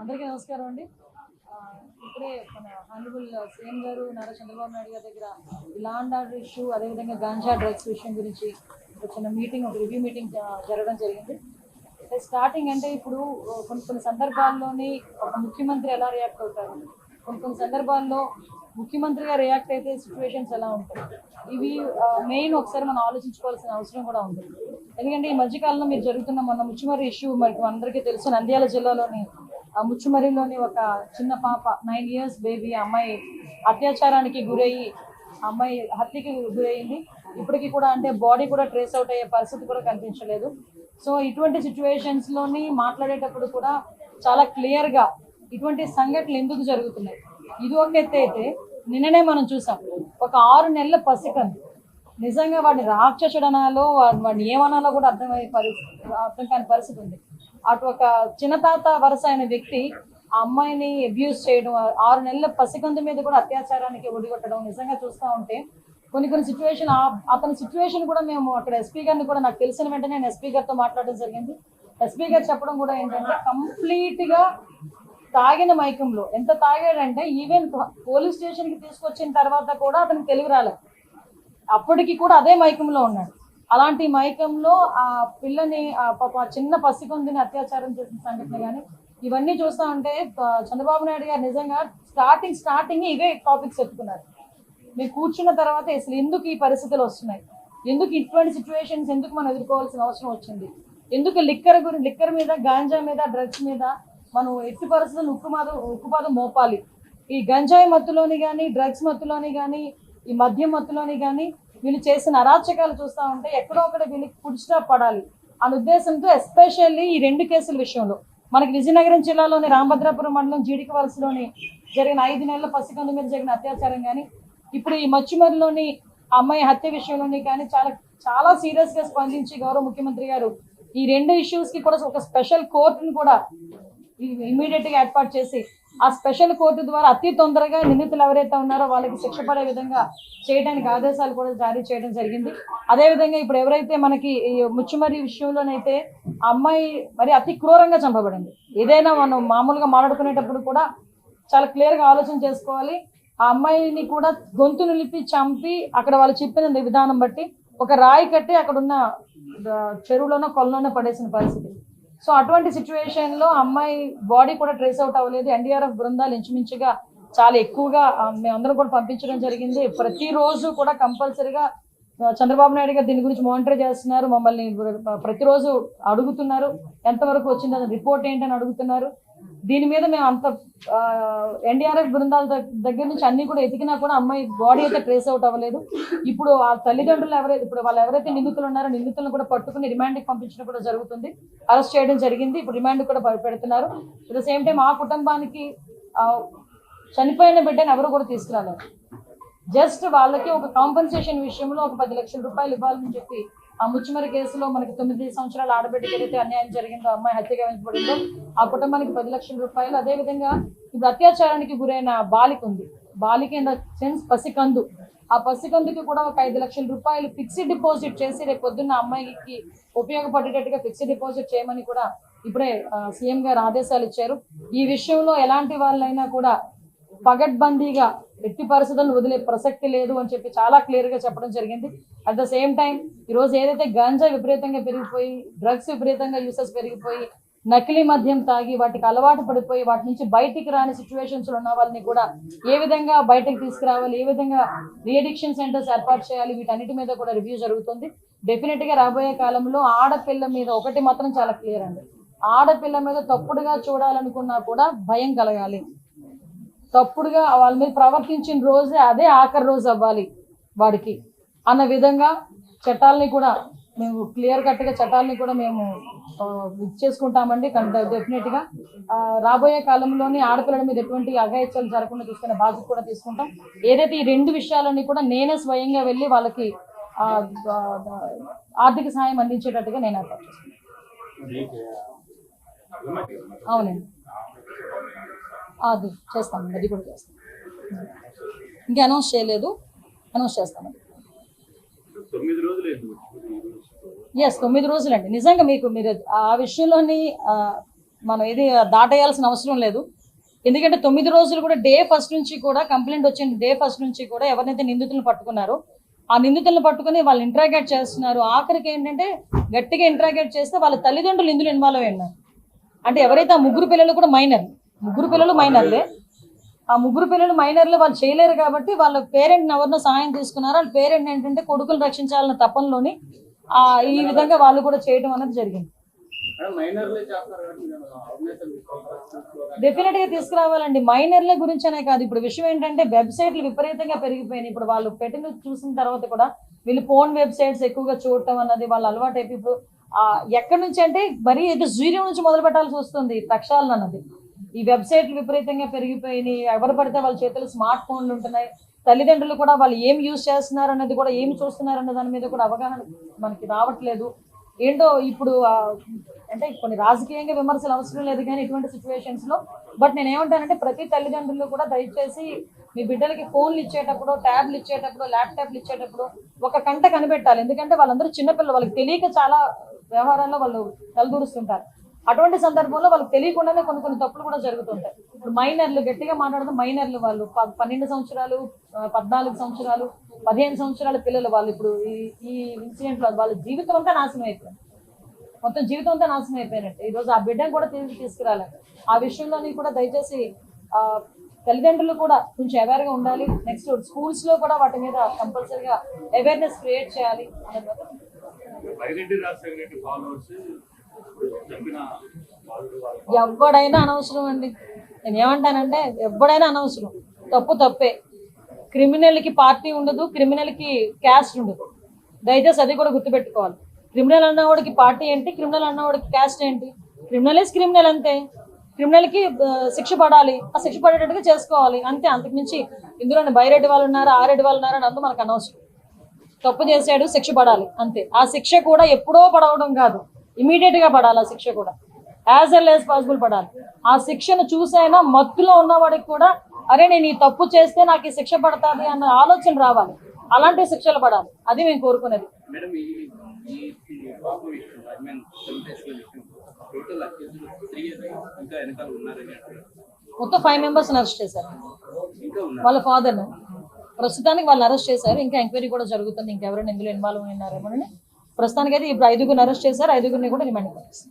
అందరికీ నమస్కారం అండి. ఇప్పుడే మన హానరబుల్ సీఎం గారు నారా చంద్రబాబు నాయుడు గారి దగ్గర లా అండ్ ఆర్డర్ ఇష్యూ, అదేవిధంగా గాంజా డ్రగ్స్ విషయం గురించి ఒక చిన్న మీటింగ్, ఒక రివ్యూ మీటింగ్ జరగడం జరిగింది. స్టార్టింగ్ అంటే ఇప్పుడు కొన్ని సందర్భాల్లోని ఒక ముఖ్యమంత్రి ఎలా రియాక్ట్ అవుతారు, కొన్ని సందర్భాల్లో ముఖ్యమంత్రిగా రియాక్ట్ అయితే సిచ్యువేషన్స్ ఎలా ఉంటాయి, ఇవి మెయిన్ ఒకసారి మనం ఆలోచించుకోవాల్సిన అవసరం కూడా ఉంది. ఎందుకంటే ఈ మధ్యకాలంలో మీరు జరుగుతున్న మొన్న ముచ్చుమర్రి ఇష్యూ మనకి అందరికీ తెలుసు. నంద్యాల జిల్లాలోని ముచ్చుమర్రిలోని ఒక చిన్న పాప 9 years బేబీ అమ్మాయి అత్యాచారానికి గురయ్యి అమ్మాయి హత్యకి గురయ్యింది. ఇప్పటికీ కూడా అంటే బాడీ కూడా ట్రేస్ అవుట్ అయ్యే పరిస్థితి కూడా కనిపించలేదు. సో ఇటువంటి సిచ్యువేషన్స్లోని మాట్లాడేటప్పుడు కూడా చాలా క్లియర్గా ఇటువంటి సంఘటనలు ఎందుకు జరుగుతున్నాయి, ఇది ఒక ఎత్తు అయితే నిన్ననే మనం చూసాం ఒక 6 నెలల పసికందు నిజంగా వాడిని రాక్షసుడనాలో వాడిని ఏమనాలో కూడా అర్థం కాని పరిస్థితి ఉంది. అటు ఒక చిన్నతాత వరుస అయిన వ్యక్తి ఆ అమ్మాయిని అబ్యూజ్ చేయడం, 6 నెలల పసికందు మీద కూడా అత్యాచారానికి ఒడిగొట్టడం నిజంగా చూస్తూ ఉంటే కొన్ని సిచ్యువేషన్, అతని సిచ్యువేషన్ కూడా మేము అక్కడ ఎస్పీ గారిని కూడా నాకు తెలిసిన వెంటనే నేను ఎస్పీ గారితో మాట్లాడడం జరిగింది. ఎస్పీ గారు చెప్పడం కూడా ఏంటంటే కంప్లీట్గా తాగిన మైకంలో, ఎంత తాగాడంటే ఈవెన్ పోలీస్ స్టేషన్కి తీసుకొచ్చిన తర్వాత కూడా అతనికి తెలివి రాలేదు, అప్పటికి కూడా అదే మైకంలో ఉన్నాడు. అలాంటి మైకంలో ఆ పిల్లని చిన్న పసికొందిని అత్యాచారం చేసిన సంఘటన కానీ ఇవన్నీ చూస్తూ ఉంటే చంద్రబాబు నాయుడు గారు నిజంగా స్టార్టింగ్ ఇవే టాపిక్స్ చెప్పుకున్నారు. మేము కూర్చున్న తర్వాత అసలు ఎందుకు ఈ పరిస్థితులు వస్తున్నాయి, ఎందుకు ఇటువంటి సిచ్యువేషన్స్ ఎందుకు మనం ఎదుర్కోవాల్సిన అవసరం వచ్చింది, ఎందుకు లిక్కర్ మీద, గాంజా మీద, డ్రగ్స్ మీద మనం ఎట్టి పరిస్థితులు ఉక్కుపాదం మోపాలి. ఈ గంజాయి మత్తులోని కానీ, డ్రగ్స్ మత్తులోని కానీ, ఈ మద్యం మత్తులోని కానీ వీళ్ళు చేసిన అరాచకాలు చూస్తూ ఉంటే ఎక్కడో ఒకటి వీళ్ళకి ఫుడ్ స్టాప్ పడాలి అనే ఉద్దేశంతో ఎస్పెషల్లీ ఈ 2 కేసుల విషయంలో మనకి విజయనగరం జిల్లాలోని రామభద్రాపురం మండలం జీడికి వలసలోని జరిగిన 5 నెలల పసికందు మీద జరిగిన అత్యాచారం కానీ, ఇప్పుడు ఈ మచ్చుమరిలోని అమ్మాయి హత్య విషయంలోని కానీ చాలా సీరియస్గా స్పందించి గౌరవ ముఖ్యమంత్రి గారు ఈ 2 ఇష్యూస్కి కూడా ఒక స్పెషల్ కోర్టును కూడా ఇమీడియట్గా ఏర్పాటు చేసి ఆ స్పెషల్ కోర్టు ద్వారా అతి తొందరగా నిందితులు ఎవరైతే ఉన్నారో వాళ్ళకి శిక్ష పడే విధంగా చేయడానికి ఆదేశాలు కూడా జారీ చేయడం జరిగింది. అదేవిధంగా ఇప్పుడు ఎవరైతే మనకి ఈ ముచ్చుమర్రి విషయంలోనైతే ఆ అమ్మాయి మరి అతి క్రూరంగా చంపబడింది. ఏదైనా మనం మామూలుగా మాట్లాడుకునేటప్పుడు కూడా చాలా క్లియర్గా ఆలోచన చేసుకోవాలి. ఆ అమ్మాయిని కూడా గొంతు నిలిపి చంపి అక్కడ వాళ్ళు చెప్పిన విధానం బట్టి ఒక రాయి కట్టి అక్కడ ఉన్న చెరువులోనో కొలలోనో పడేసిన పరిస్థితి. సో అటువంటి సిచ్యువేషన్లో అమ్మాయి బాడీ కూడా ట్రేస్ అవుట్ అవ్వలేదు. ఎన్డీఆర్ఎఫ్ బృందాలు ఇంచుమించుగా చాలా ఎక్కువగా మేమందరం కూడా పంపించడం జరిగింది. ప్రతిరోజు కూడా కంపల్సరీగా చంద్రబాబు నాయుడు గారు దీని గురించి మానిటర్ చేస్తున్నారు. మమ్మల్ని ప్రతిరోజు అడుగుతున్నారు ఎంతవరకు వచ్చింది, రిపోర్ట్ ఏంటని అడుగుతున్నారు. దీని మీద మేము అంత ఎన్డీఆర్ఎఫ్ బృందాల దగ్గర నుంచి అన్ని కూడా ఎతికినా కూడా అమ్మాయి బాడీ అయితే ట్రేస్ అవుట్ అవ్వలేదు. ఇప్పుడు ఆ తల్లిదండ్రులు ఎవరైతే నిందితులు ఉన్నారో నిందితులను కూడా పట్టుకుని రిమాండ్కి పంపించడం కూడా జరుగుతుంది. అరెస్ట్ చేయడం జరిగింది. ఇప్పుడు రిమాండ్ కూడా పెడుతున్నారు. అట్ ద సేమ్ టైం ఆ కుటుంబానికి చనిపోయిన బిడ్డని ఎవరు కూడా తీసుకురాలేదు. జస్ట్ వాళ్ళకి ఒక కాంపెన్సేషన్ విషయంలో ఒక 10 లక్షల రూపాయలు ఇవ్వాలని చెప్పి ఆ ముచ్చుమరి కేసులో మనకి 9 సంవత్సరాల ఆడబిడ్డకి ఏదైతే అన్యాయం జరిగిందో, అమ్మాయి హత్యగా వెంచబడిందో ఆ కుటుంబానికి 10 లక్షల రూపాయలు. అదేవిధంగా ఇప్పుడు అత్యాచారానికి గురైన బాలిక ఉంది, బాలిక ఇన్ ద సెన్స్ పసికందు, ఆ పసికందుకి కూడా ఒక 5 లక్షల రూపాయలు ఫిక్స్డ్ డిపాజిట్ చేసి రేపు పొద్దున్న అమ్మాయికి ఉపయోగపడేటట్టుగా ఫిక్స్డ్ డిపాజిట్ చేయమని కూడా ఇప్పుడే సీఎం గారు ఆదేశాలు ఇచ్చారు. ఈ విషయంలో ఎలాంటి వాళ్ళైనా కూడా పగడ్బందీగా ఎట్టి పరిస్థితులను వదిలే ప్రసక్తి లేదు అని చెప్పి చాలా క్లియర్గా చెప్పడం జరిగింది. అట్ ద సేమ్ టైం ఈరోజు ఏదైతే గాంజా విపరీతంగా పెరిగిపోయి, డ్రగ్స్ విపరీతంగా యూసెస్ పెరిగిపోయి, నకిలీ మద్యం తాగి వాటికి అలవాటు పడిపోయి వాటి నుంచి బయటికి రాని సిచ్యువేషన్స్లో ఉన్న వాళ్ళని కూడా ఏ విధంగా బయటకు తీసుకురావాలి, ఏ విధంగా రీఅడిక్షన్ సెంటర్స్ ఏర్పాటు చేయాలి, వీటన్నిటి మీద కూడా రివ్యూ జరుగుతుంది. డెఫినెట్గా రాబోయే కాలంలో ఆడపిల్ల మీద ఒకటి మాత్రం చాలా క్లియర్ అండి, ఆడపిల్ల మీద తప్పుడుగా చూడాలనుకున్నా కూడా భయం కలగాలి. తప్పుడుగా వాళ్ళ మీద ప్రవర్తించిన రోజే అదే ఆఖరి రోజు అవ్వాలి వాడికి అన్న విధంగా చట్టాలని కూడా మేము క్లియర్ కట్గా చట్టాలని కూడా మేము ఇచ్చేసుకుంటామండి. డెఫినెట్గా రాబోయే కాలంలోని ఆడపిల్లల మీద ఎటువంటి అఘాయిత్యాలు జరగకుండా చూసుకునే బాధ్యత కూడా తీసుకుంటాం. ఏదైతే ఈ 2 విషయాలన్నీ కూడా నేనే స్వయంగా వెళ్ళి వాళ్ళకి ఆర్థిక సహాయం అందించేటట్టుగా నేను ఏర్పాటు చేసుకుంటాను. అవునండి, అది చేస్తామండి, అది కూడా చేస్తాం. ఇంకా అనౌన్స్ చేయలేదు, అనౌన్స్ చేస్తామండి. 9 రోజులండి. నిజంగా మీరు ఆ విషయంలోని మనం ఇది దాటేయాల్సిన అవసరం లేదు. ఎందుకంటే 9 రోజులు కూడా డే ఫస్ట్ నుంచి కూడా కంప్లైంట్ వచ్చిన డే ఫస్ట్ నుంచి కూడా ఎవరినైతే నిందితులను పట్టుకున్నారో ఆ నిందితులను పట్టుకుని వాళ్ళు ఇంట్రాగేట్ చేస్తున్నారు. ఆఖరికి ఏంటంటే గట్టిగా ఇంట్రాగేట్ చేస్తే వాళ్ళ తల్లిదండ్రులు ఇందులో ఇన్వాల్వ్ అయి ఉన్నారు. అంటే ఎవరైతే ఆ ముగ్గురు పిల్లలు కూడా ముగ్గురు పిల్లలు మైనర్లే. ఆ ముగ్గురు పిల్లలు మైనర్లు, వాళ్ళు చేయలేరు కాబట్టి వాళ్ళ పేరెంట్ని ఎవరినో సహాయం తీసుకున్నారు. వాళ్ళ పేరెంట్ ఏంటంటే కొడుకులు రక్షించాలన్న తపనలోని ఈ విధంగా వాళ్ళు కూడా చేయడం అనేది జరిగింది. డెఫినెట్ గా తీసుకురావాలండి. మైనర్ల గురించి అనే కాదు, ఇప్పుడు విషయం ఏంటంటే వెబ్సైట్లు విపరీతంగా పెరిగిపోయినాయి. ఇప్పుడు వాళ్ళు పెట్టిన చూసిన తర్వాత కూడా వీళ్ళు ఫోన్ వెబ్సైట్స్ ఎక్కువగా చూడటం అన్నది వాళ్ళ అలవాటు అయిపోయి ఇప్పుడు ఎక్కడి నుంచి అంటే మరీ ఇది జీరో నుంచి మొదలు పెట్టాల్సి వస్తుంది ప్రక్షాళన అన్నది. ఈ వెబ్సైట్లు విపరీతంగా పెరిగిపోయినాయి. ఎవరు పడితే వాళ్ళ చేతులు స్మార్ట్ ఫోన్లు ఉంటున్నాయి. తల్లిదండ్రులు కూడా వాళ్ళు ఏం యూజ్ చేస్తున్నారు అన్నది కూడా, ఏం చూస్తున్నారు అన్న దాని మీద కూడా అవగాహన మనకి రావట్లేదు. ఏంటో ఇప్పుడు అంటే కొన్ని రాజకీయంగా విమర్శలు అవసరం లేదు కానీ ఇటువంటి సిచ్యువేషన్స్లో బట్ నేను ఏమంటానంటే ప్రతి తల్లిదండ్రులు కూడా దయచేసి మీ బిడ్డలకి ఫోన్లు ఇచ్చేటప్పుడు, ట్యాబ్లు ఇచ్చేటప్పుడు, ల్యాప్టాప్లు ఇచ్చేటప్పుడు ఒక కంట కనిపెట్టాలి. ఎందుకంటే వాళ్ళందరూ చిన్నపిల్లలు, వాళ్ళకి తెలియక చాలా వ్యవహారాల్లో వాళ్ళు తలదూరుస్తుంటారు. అటువంటి సందర్భంలో వాళ్ళకి తెలియకుండానే కొన్ని తప్పులు కూడా జరుగుతుంటాయి. ఇప్పుడు మైనర్లు, గట్టిగా మాట్లాడుతూ మైనర్లు, వాళ్ళు 12 సంవత్సరాలు, 14 సంవత్సరాలు, 15 సంవత్సరాల పిల్లలు వాళ్ళు ఇప్పుడు ఈ ఇన్సిడెంట్లో వాళ్ళ జీవితం అంతా నాశనం అయిపోయింది. మొత్తం జీవితం అంతా నాశనం అయిపోయినట్టు. ఈరోజు ఆ బిడ్డను కూడా తీసుకురాలి. ఆ విషయంలోని కూడా దయచేసి తల్లిదండ్రులు కూడా కొంచెం అవేర్గా ఉండాలి. నెక్స్ట్ స్కూల్స్లో కూడా వాటి మీద కంపల్సరీగా అవేర్నెస్ క్రియేట్ చేయాలి. ఎవడైనా అనవసరం అండి. నేను ఏమంటానంటే ఎవడైనా అనవసరం. తప్పు తప్పే. క్రిమినల్కి పార్టీ ఉండదు, క్రిమినల్కి క్యాస్ట్ ఉండదు. దయచేసి అది కూడా గుర్తుపెట్టుకోవాలి. క్రిమినల్ అన్నవాడికి పార్టీ ఏంటి, క్రిమినల్ అన్నవాడికి క్యాస్ట్ ఏంటి? క్రిమినల్ ఇస్ క్రిమినల్ అంతే. క్రిమినల్కి శిక్ష పడాలి, ఆ శిక్ష పడేటట్టుగా చేసుకోవాలి అంతే. అంతకుమించి ఇందులోనే బైరెడ్డి వాళ్ళు ఉన్నారు, ఆరెడ్డి వాళ్ళు ఉన్నారు అని అందు మనకు అనవసరం. తప్పు చేశాడు, శిక్ష పడాలి అంతే. ఆ శిక్ష కూడా ఎప్పుడో పడవడం కాదు, ఇమీడియట్గా పడాలి. ఆ శిక్ష కూడా యాజ్ ఎల్ యాజ్ పాసిబుల్ పడాలి. ఆ శిక్షను చూసైనా మత్తులో ఉన్నవాడికి కూడా అరే నేను ఈ తప్పు చేస్తే నాకు ఈ శిక్ష పడుతుంది అన్న ఆలోచన రావాలి. అలాంటి శిక్షలు పడాలి. అది మేము కోరుకునేది. మొత్తం 5 మెంబర్స్ అరెస్ట్ చేశారు. వాళ్ళ ఫాదర్ని ప్రస్తుతానికి వాళ్ళు అరెస్ట్ చేశారు. ఇంకా ఎంక్వైరీ కూడా జరుగుతుంది, ఇంకెవరైనా ఇందులో ఇన్వాల్వ్ అయినారేమో అని. ప్రస్తుతానికి అయితే ఇప్పుడు 5గురిని అరెస్ట్ చేశారు, 5గురిని కూడా రిమాండ్ చేస్తారు.